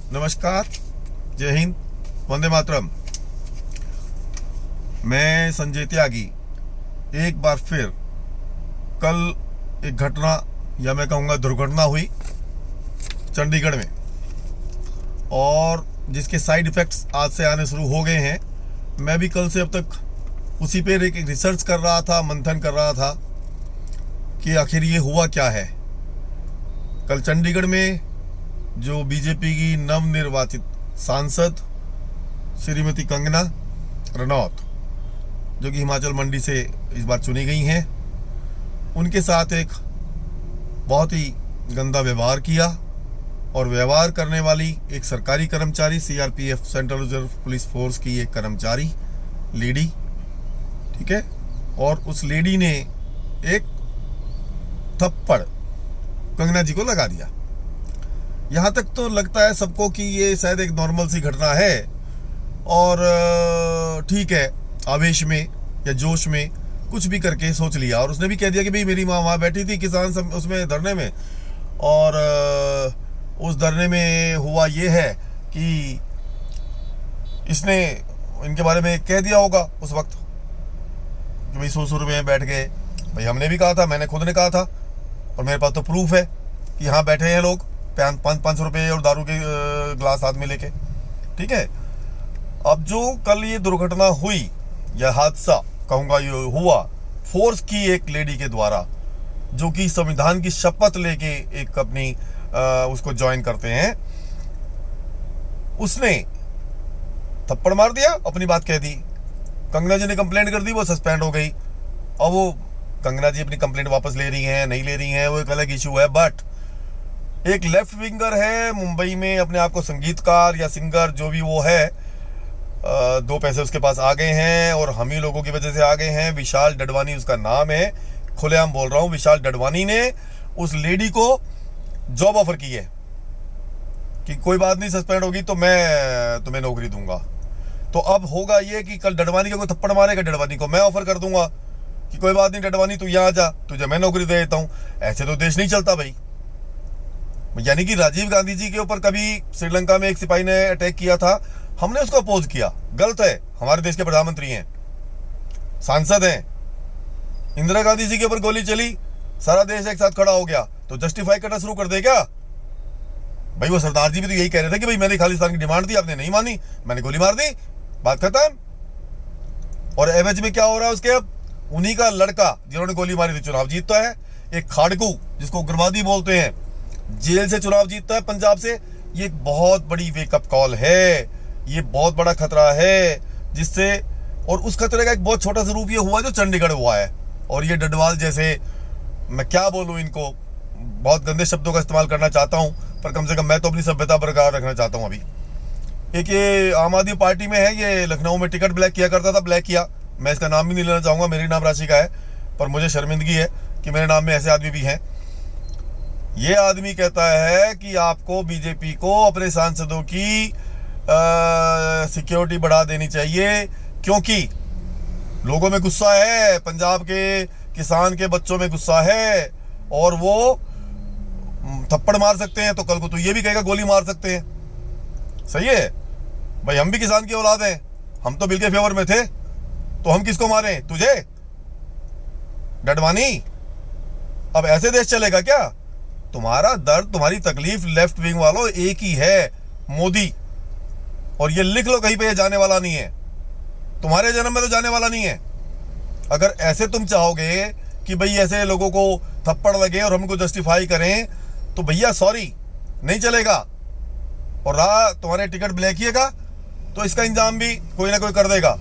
नमस्कार, जय हिंद, वंदे मातरम। मैं संजय त्यागी एक बार फिर कल एक घटना या मैं कहूँगा दुर्घटना हुई चंडीगढ़ में, और जिसके साइड इफ़ेक्ट्स आज से आने शुरू हो गए हैं। मैं भी कल से अब तक उसी पे एक रिसर्च कर रहा था, मंथन कर रहा था कि आखिर ये हुआ क्या है। कल चंडीगढ़ में जो बीजेपी की नवनिर्वाचित सांसद श्रीमती कंगना रनौत, जो कि हिमाचल मंडी से इस बार चुनी गई हैं, उनके साथ एक बहुत ही गंदा व्यवहार किया। और व्यवहार करने वाली एक सरकारी कर्मचारी, CRPF central reserve police force की एक कर्मचारी लेडी, ठीक है, और उस लेडी ने एक थप्पड़ कंगना जी को लगा दिया। यहाँ तक तो लगता है सबको कि ये शायद एक नॉर्मल सी घटना है और ठीक है, आवेश में या जोश में कुछ भी करके सोच लिया। और उसने भी कह दिया कि भाई मेरी माँ वहाँ बैठी थी किसान उसमें धरने में, और उस धरने में हुआ ये है कि इसने इनके बारे में कह दिया होगा उस वक्त कि भाई सुर में बैठ गए। भाई हमने भी कहा था, मैंने खुद ने कहा था, और मेरे पास तो प्रूफ है कि यहाँ बैठे हैं लोग 500 रुपये और दारू के ग्लास हाथ में लेके, ठीक है। अब जो कल ये दुर्घटना हुई या हादसा कहूँगा ये हुआ फोर्स की एक लेडी के द्वारा, जो कि संविधान की शपथ लेके एक अपनी उसको ज्वाइन करते हैं, उसने थप्पड़ मार दिया, अपनी बात कह दी। कंगना जी ने कंप्लेंट कर दी, वो सस्पेंड हो गई। अब वो कंगना जी अपनी कंप्लेंट वापस ले रही हैं, नहीं ले रही हैं, वो एक अलग इशू है। बट एक लेफ्ट विंगर है मुंबई में, अपने आप को संगीतकार या सिंगर जो भी वो है, दो पैसे उसके पास आ गए हैं और हम ही लोगों की वजह से आ गए हैं। विशाल डडवानी उसका नाम है, खुलेआम बोल रहा हूँ। विशाल डडवानी ने उस लेडी को जॉब ऑफर की है कि कोई बात नहीं, सस्पेंड होगी तो मैं तुम्हें नौकरी दूंगा। तो अब होगा ये कि कल डडवानी का कोई थप्पड़ मारेगा, डडवानी को मैं ऑफर कर दूंगा कि कोई बात नहीं डडवानी, तू यहाँ आ जा, तुझे मैं नौकरी दे देता हूँ। ऐसे तो देश नहीं चलता भाई। यानी कि राजीव गांधी जी के ऊपर कभी श्रीलंका में एक सिपाही ने अटैक किया था, हमने उसको अपोज किया, गलत है। हमारे देश के प्रधानमंत्री हैं, सांसद हैं। इंदिरा गांधी जी के ऊपर गोली चली, सारा देश एक साथ खड़ा हो गया, तो जस्टिफाई करना शुरू कर दे क्या भाई? वो सरदार जी भी तो यही कह रहे थे कि भाई मैंने खालिस्तान की डिमांड थी, आपने नहीं मानी, मैंने गोली मार दी, बात खत्म। और एवज में क्या हो रहा है उसके? अब उन्हीं का लड़का जिन्होंने गोली मारी थी चुनाव जीतता है। एक खाड़कू जिसको उग्रवादी बोलते हैं, जेल से चुनाव जीतता है पंजाब से। ये एक बहुत बड़ी वेकअप कॉल है, ये बहुत बड़ा खतरा है जिससे, और उस खतरे का एक बहुत छोटा सा रूप ये हुआ जो चंडीगढ़ हुआ है। और ये डडवाल जैसे, मैं क्या बोलूँ इनको, बहुत गंदे शब्दों का इस्तेमाल करना चाहता हूँ, पर कम से कम मैं तो अपनी सभ्यता बरकरार रखना चाहता हूँ। अभी एक ये आम आदमी पार्टी में है, ये लखनऊ में टिकट ब्लैक किया करता था, ब्लैक किया, मैं इसका नाम भी नहीं लेना चाहूँगा, मेरी नाम राशि का है, पर मुझे शर्मिंदगी है कि मेरे नाम में ऐसे आदमी भी हैं। ये आदमी कहता है कि आपको बीजेपी को अपने सांसदों की सिक्योरिटी बढ़ा देनी चाहिए, क्योंकि लोगों में गुस्सा है, पंजाब के किसान के बच्चों में गुस्सा है, और वो थप्पड़ मार सकते हैं, तो कल को तो ये भी कहेगा गोली मार सकते हैं। सही है भाई, हम भी किसान की औलाद हैं, हम तो बिल के फेवर में थे, तो हम किसको मारें? तुझे डडवानी? अब ऐसे देश चलेगा क्या? तुम्हारा दर्द, तुम्हारी तकलीफ लेफ्ट विंग वालों एक ही है, मोदी। और ये लिख लो कहीं पे, ये जाने वाला नहीं है, तुम्हारे जन्म में तो जाने वाला नहीं है। अगर ऐसे तुम चाहोगे कि भाई ऐसे लोगों को थप्पड़ लगे और हमको जस्टिफाई करें, तो भैया सॉरी, नहीं चलेगा। और रहा तुम्हारे टिकट ब्लैक किएगा तो इसका इंतजाम भी कोई ना कोई कर देगा।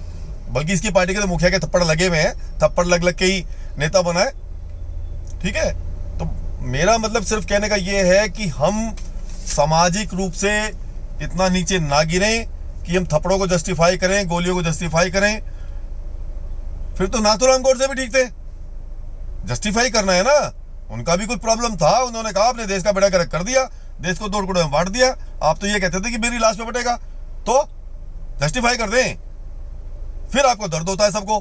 बल्कि इसकी पार्टी के तो मुखिया के थप्पड़ लगे हुए हैं, थप्पड़ लग के ही नेता बना है, ठीक है। तो मेरा मतलब सिर्फ कहने का ये है कि हम सामाजिक रूप से इतना नीचे ना गिरें कि हम थप्पड़ों को जस्टिफाई करें, गोलियों को जस्टिफाई करें। फिर तो नाथुराम गोडसे भी ठीक थे, जस्टिफाई करना है ना। उनका भी कुछ प्रॉब्लम था, उन्होंने कहा अपने देश का बेड़ा गर्क कर दिया, देश को दो टुकड़ों में बांट दिया। आप तो ये कहते थे कि मेरी लाश पे बटेगा, तो जस्टिफाई कर दें। फिर आपको दर्द होता है सबको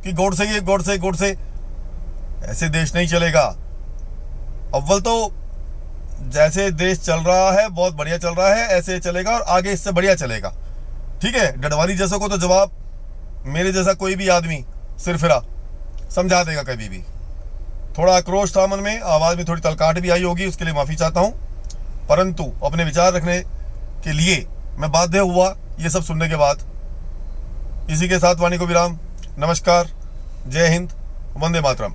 कि गोडसे ये गोडसे। ऐसे देश नहीं चलेगा। अव्वल तो जैसे देश चल रहा है बहुत बढ़िया चल रहा है, ऐसे चलेगा और आगे इससे बढ़िया चलेगा। ठीक है, डडवानी जैसों को तो जवाब मेरे जैसा कोई भी आदमी सिरफिरा समझा देगा कभी भी। थोड़ा आक्रोश था मन में, आवाज़ में थोड़ी तलकाट भी आई होगी, उसके लिए माफ़ी चाहता हूँ, परंतु अपने विचार रखने के लिए मैं बाध्य हुआ ये सब सुनने के बाद। इसी के साथ वाणी को विराम। नमस्कार, जय हिंद, वंदे मातरम।